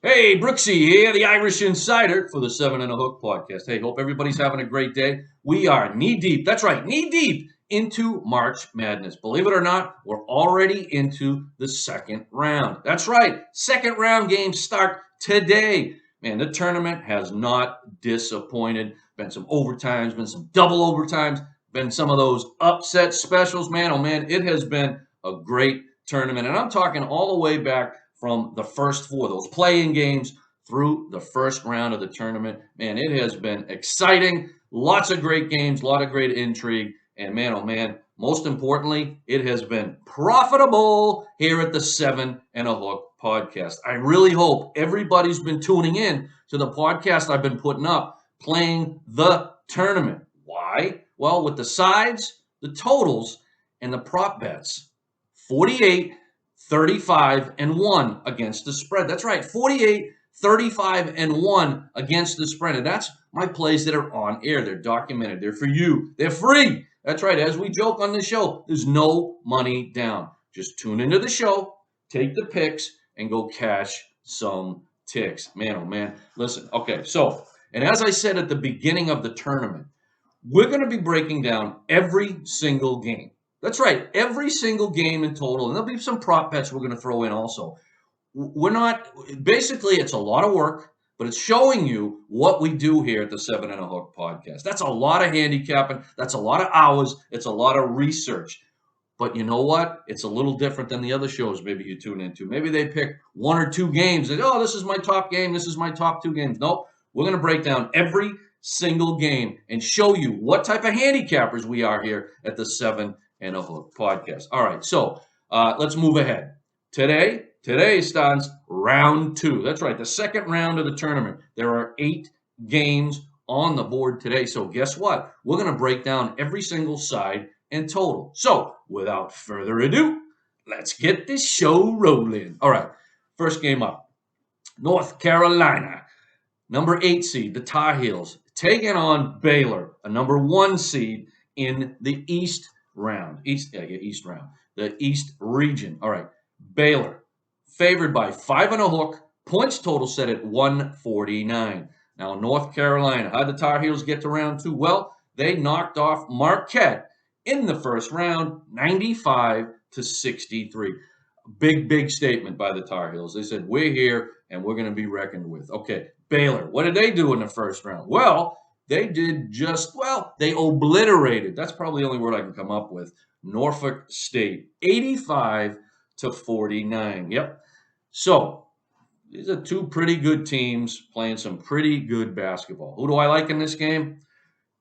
Hey, Brooksie here, the Irish Insider for the Seven and a Hook podcast. Hey, hope everybody's having a great day. We are knee deep, that's right, knee deep into March Madness. Believe it or not, we're already into the second round. That's right, second round games start today. Man, the tournament has not disappointed. Been some overtimes, been some double overtimes, been some of those upset specials. Man, oh man, it has been a great tournament. And I'm talking all the way back from the first four, those playing games through the first round of the tournament. Man, it has been exciting. Lots of great games, a lot of great intrigue. And man, oh man, most importantly, it has been profitable here at the Seven and a Hook podcast. I really hope everybody's been tuning in to the podcast I've been putting up, playing the tournament. Why? Well, with the sides, the totals, and the prop bets, 48 35 and 1 against the spread. That's right, 48, 35 and 1 against the spread. And that's my plays that are on air. They're documented. They're for you. They're free. That's right. As we joke on the show, there's no money down. Just tune into the show, take the picks, and go cash some ticks. Man, oh man. Listen, okay, so, and as I said at the beginning of the tournament, we're going to be breaking down every single game. That's right, every single game in total. And there'll be some prop bets we're going to throw in also. We're not, basically, it's a lot of work, but it's showing you what we do here at the Seven and a Hook podcast. That's a lot of handicapping. That's a lot of hours. It's a lot of research. But you know what? It's a little different than the other shows maybe you tune into. Maybe they pick one or two games and, oh, this is my top game. This is my top two games. Nope. We're going to break down every single game and show you what type of handicappers we are here at the Seven and a Hook podcast. All right, so let's move ahead. Today starts round two. That's right, the second round of the tournament. There are 8 games on the board today. So guess what? We're going to break down every single side and total. So without further ado, let's get this show rolling. All right, first game up. North Carolina, number 8 seed, the Tar Heels, taking on Baylor, a number 1 seed in the East round. East round. The East region. All right. Baylor, favored by 5 and a hook. Points total set at 149. Now, North Carolina, how'd the Tar Heels get to round 2? Well, they knocked off Marquette in the first round, 95-63. Big statement by the Tar Heels. They said, we're here and we're going to be reckoned with. Okay, Baylor, what did they do in the first round? Well, they did they obliterated. That's probably the only word I can come up with. Norfolk State, 85-49. Yep. So these are 2 pretty good teams playing some pretty good basketball. Who do I like in this game?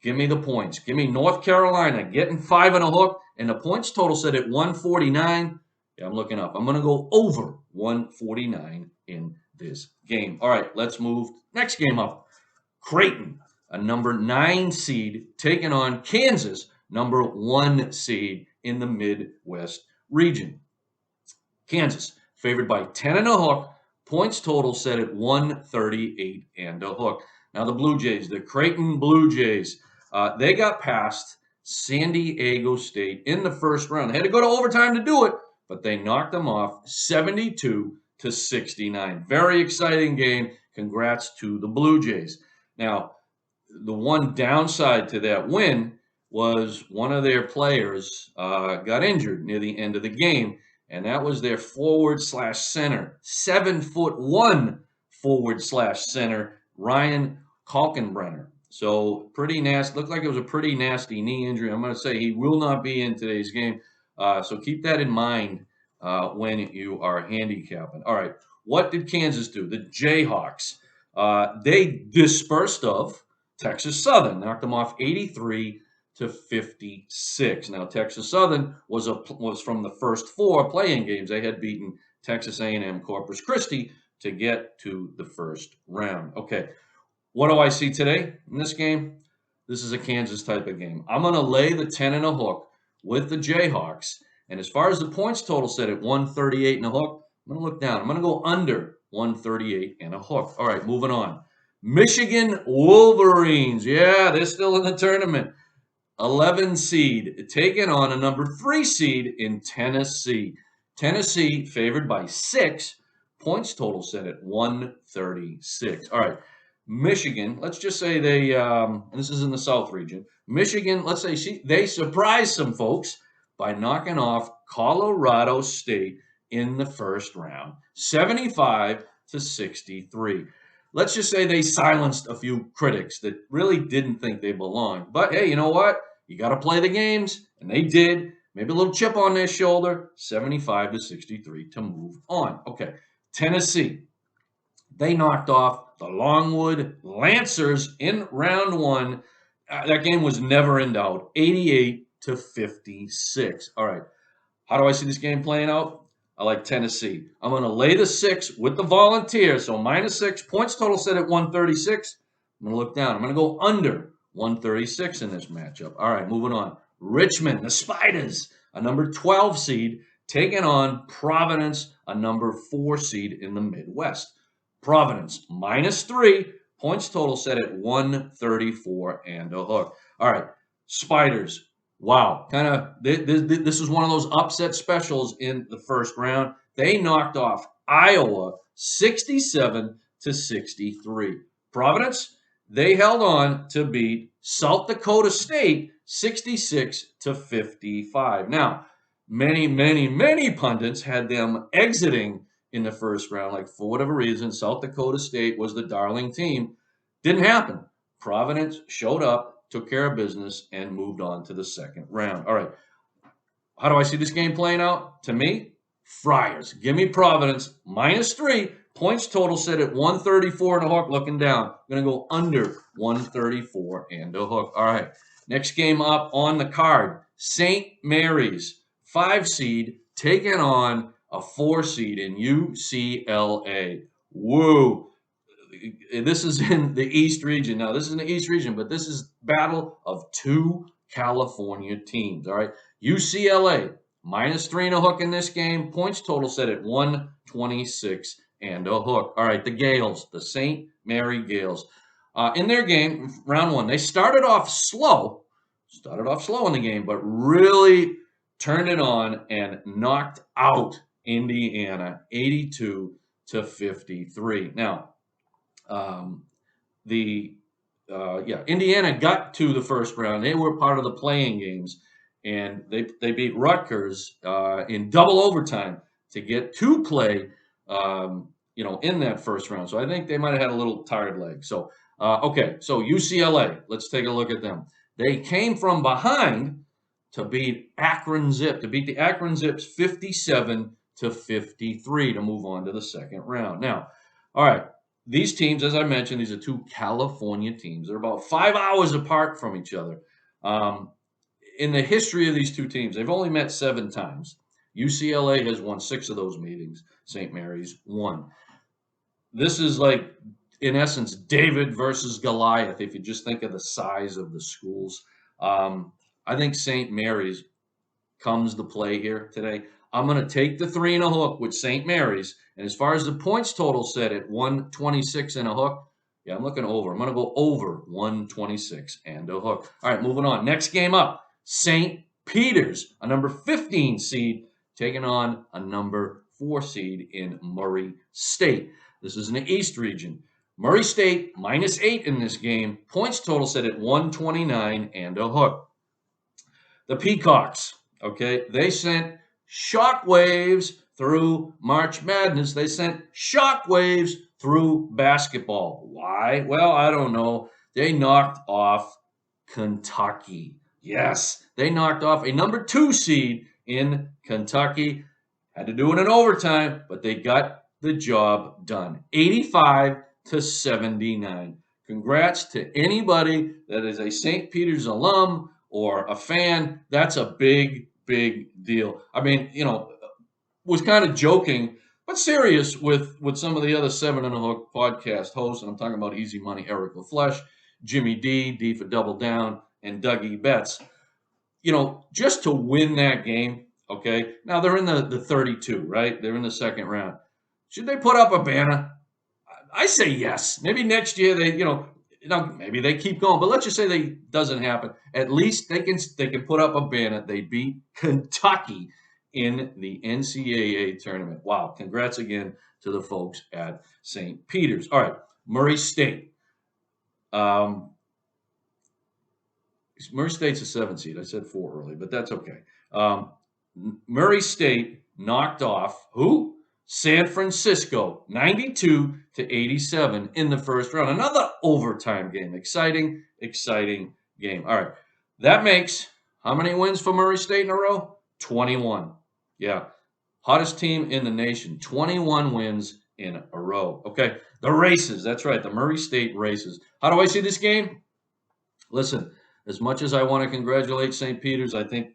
Give me the points. Give me North Carolina getting 5 and a hook, and the points total set at 149. Yeah, I'm looking up. I'm going to go over 149 in this game. All right, let's move. Next game up. Creighton, a number 9 seed, taking on Kansas, number 1 seed in the Midwest region. Kansas, favored by 10 and a hook. Points total set at 138 and a hook. Now the Blue Jays, the Creighton Blue Jays, they got past San Diego State in the first round. They had to go to overtime to do it, but they knocked them off 72-69. Very exciting game. Congrats to the Blue Jays. Now, the one downside to that win was one of their players got injured near the end of the game, and that was their forward/center, 7'1" forward/center, Ryan Kalkenbrenner. So pretty nasty. Looked like it was a pretty nasty knee injury. I'm going to say he will not be in today's game. So keep that in mind when you are handicapping. All right, what did Kansas do? The Jayhawks, they dispersed of Texas Southern, knocked them off 83-56. Now Texas Southern was from the first 4 playing games. They had beaten Texas A&M Corpus Christi to get to the first round. Okay, what do I see today in this game? This is a Kansas type of game. I'm going to lay the 10 and a hook with the Jayhawks. And as far as the points total set at 138 and a hook, I'm going to look down. I'm going to go under 138 and a hook. All right, moving on. Michigan Wolverines. Yeah, they're still in the tournament. 11 seed, taking on a number 3 seed in Tennessee. Tennessee favored by 6. Points total set at 136. All right. Michigan, let's just say they, and this is in the South region. Michigan, let's say they surprised some folks by knocking off Colorado State in the first round, 75-63. Let's just say they silenced a few critics that really didn't think they belonged. But hey, you know what? You got to play the games, and they did. Maybe a little chip on their shoulder, 75-63 to move on. Okay, Tennessee. They knocked off the Longwood Lancers in round one. That game was never in doubt, 88-56. All right, how do I see this game playing out? I like Tennessee. I'm going to lay the 6 with the Volunteers, so -6. Points total set at 136. I'm going to look down. I'm going to go under 136 in this matchup. All right, moving on. Richmond, the Spiders, a number 12 seed, taking on Providence, a number 4 seed in the Midwest. Providence, -3. Points total set at 134 and a hook. All right, Spiders. Wow, this was one of those upset specials in the first round. They knocked off Iowa 67-63. Providence, they held on to beat South Dakota State 66-55. Now, many pundits had them exiting in the first round. Like, for whatever reason, South Dakota State was the darling team. Didn't happen. Providence showed up, took care of business, and moved on to the second round. All right. How do I see this game playing out? To me, Friars. Give me Providence, -3. Points total set at 134 and a hook. Looking down. I'm going to go under 134 and a hook. All right. Next game up on the card. St. Mary's, 5 seed, taking on a 4 seed in UCLA. Woo. This is in the East region. Now, this is in the East region, but this is battle of 2 California teams. All right. UCLA, -3 and a hook in this game. Points total set at 126 and a hook. All right. The Gales, the St. Mary Gales. In their game, round one, they started off slow in the game, but really turned it on and knocked out Indiana 82-53. Now, Indiana got to the first round. They were part of the playing games, and they beat Rutgers in double overtime to get to play, in that first round. So I think they might have had a little tired leg. So, so UCLA, let's take a look at them. They came from behind to beat the Akron Zips 57-53 to move on to the second round. Now, all right. These teams, as I mentioned, these are 2 California teams. They're about 5 hours apart from each other. In the history of these 2 teams, they've only met 7 times. UCLA has won 6 of those meetings. St. Mary's 1. This is like, in essence, David versus Goliath, if you just think of the size of the schools. I think St. Mary's comes to play here today. I'm going to take the 3 and a hook with St. Mary's. And as far as the points total set at 126 and a hook, I'm looking over. I'm going to go over 126 and a hook. All right, moving on. Next game up, St. Peter's, a number 15 seed, taking on a number 4 seed in Murray State. This is in the East region. Murray State, -8 in this game. Points total set at 129 and a hook. The Peacocks, okay, they sent shockwaves through March Madness. They sent shockwaves through basketball. Why? Well, I don't know. They knocked off Kentucky. Yes, they knocked off a number 2 seed in Kentucky. Had to do it in overtime, but they got the job done. 85-79. Congrats to anybody that is a St. Peter's alum or a fan. That's a big deal. I mean, was kind of joking, but serious with some of the other 7 and a Hook podcast hosts. And I'm talking about Easy Money, Eric LaFleche, Jimmy D for Double Down, and Dougie Betts. Just to win that game, okay? Now they're in the 32, right? They're in the second round. Should they put up a banner? I say yes. Maybe next year maybe they keep going, but let's just say that doesn't happen. At least they can put up a banner. They beat Kentucky in the NCAA tournament. Wow! Congrats again to the folks at St. Peter's. All right, Murray State. Um, Murray State's a 7 seed. I said 4 early, but that's okay. Um, Murray State knocked off who? San Francisco, 92-87 in the first round. Another overtime game. Exciting, exciting game. All right. That makes how many wins for Murray State in a row? 21. Yeah. Hottest team in the nation. 21 wins in a row. Okay. The races. That's right. The Murray State races. How do I see this game? Listen, as much as I want to congratulate St. Peter's, I think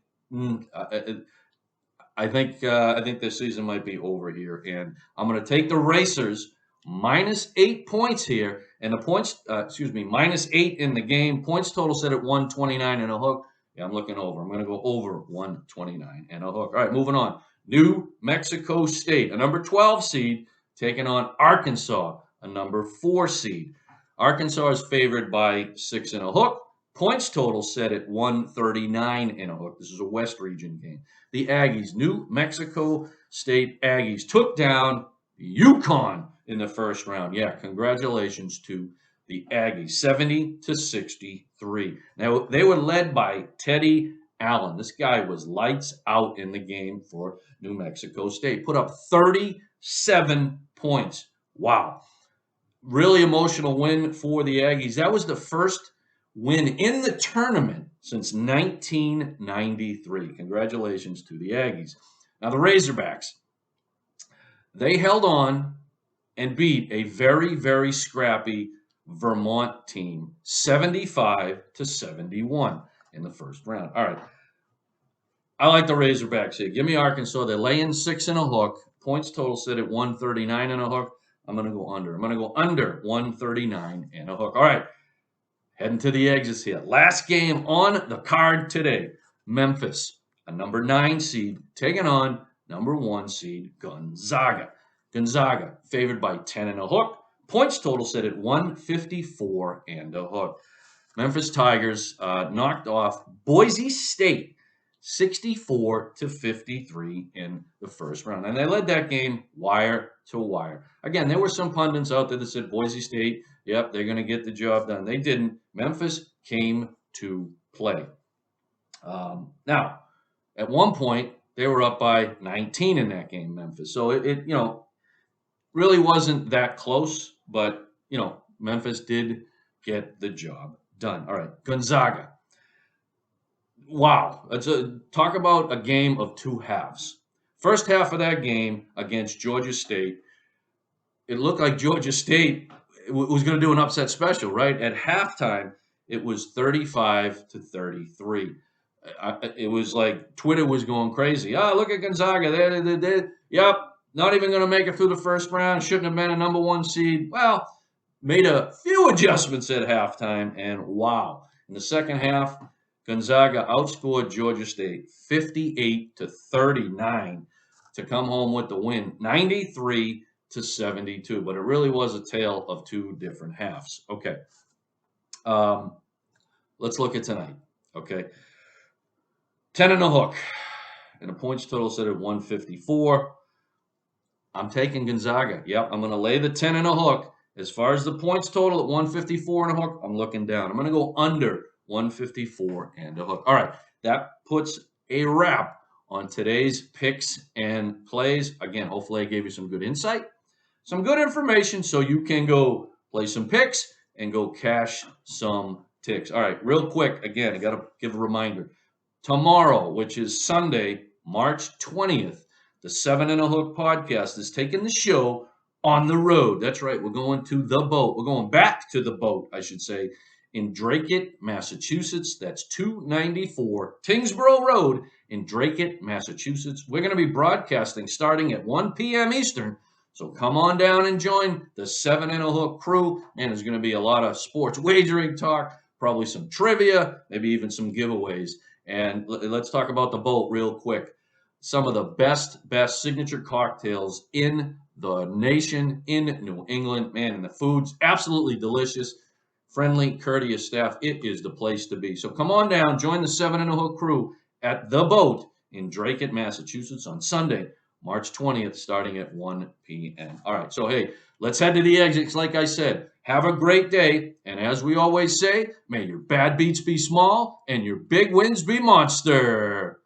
I think this season might be over here, and I'm going to take the Racers minus 8 points here, and the points, minus 8 in the game. Points total set at 129 and a hook. Yeah, I'm looking over. I'm going to go over 129 and a hook. All right, moving on. New Mexico State, a number 12 seed, taking on Arkansas, a number 4 seed. Arkansas is favored by 6 and a hook. Points total set at 139 and a hook. This is a West Region game. The Aggies, New Mexico State Aggies, took down UConn in the first round. Yeah, congratulations to the Aggies, 70-63. Now, they were led by Teddy Allen. This guy was lights out in the game for New Mexico State. Put up 37 points. Wow. Really emotional win for the Aggies. That was the first win in the tournament since 1993. Congratulations to the Aggies. Now, the Razorbacks, they held on and beat a very, very scrappy Vermont team, 75-71 in the first round. All right. I like the Razorbacks here. Give me Arkansas. They're laying 6 and a hook. Points total set at 139 and a hook. I'm going to go under. I'm going to go under 139 and a hook. All right. Heading to the exits here. Last game on the card today. Memphis, a number 9 seed, taking on number 1 seed Gonzaga. Gonzaga favored by 10 and a hook. Points total set at 154 and a hook. Memphis Tigers knocked off Boise State 64-53 in the first round. And they led that game wire to wire. Again, there were some pundits out there that said Boise State, yep, they're going to get the job done. They didn't. Memphis came to play. Now, at one point, they were up by 19 in that game, Memphis. So it really wasn't that close, but, Memphis did get the job done. All right, Gonzaga. Wow. Talk about a game of two halves. First half of that game against Georgia State, it looked like Georgia State was going to do an upset special, right? At halftime, it was 35-33. It was like Twitter was going crazy. Oh, look at Gonzaga. Yep, not even going to make it through the first round. Shouldn't have been a number 1 seed. Well, made a few adjustments at halftime, and wow. In the second half, Gonzaga outscored Georgia State 58-39 to come home with the win, 93-72. But it really was a tale of two different halves. Okay. Let's look at tonight. Okay. 10 and a hook. And the points total set at 154. I'm taking Gonzaga. Yep, I'm going to lay the 10 and a hook. As far as the points total at 154 and a hook, I'm looking down. I'm going to go under 154 and a hook. All right, that puts a wrap on today's picks and plays. Again, hopefully I gave you some good insight, some good information so you can go play some picks and go cash some ticks. All right, real quick, again, I got to give a reminder. Tomorrow, which is Sunday, March 20th, the 7 and a Hook podcast is taking the show on the road. That's right, we're going to the boat. We're going back to the boat, I should say, in Dracut, Massachusetts. That's 294 Tingsboro Road in Dracut, Massachusetts. We're going to be broadcasting starting at 1 p.m. Eastern. So come on down and join the 7 and a Hook crew. And there's going to be a lot of sports wagering talk, probably some trivia, maybe even some giveaways. And let's talk about the boat real quick. Some of the best signature cocktails in the nation, in New England. Man, and the food's absolutely delicious. Friendly, courteous staff. It is the place to be. So come on down, join the 7 and a Hook crew at the boat in Dracut, Massachusetts on Sunday, March 20th, starting at 1 p.m. All right, so hey, let's head to the exits. Like I said, have a great day. And as we always say, may your bad beats be small and your big wins be monster.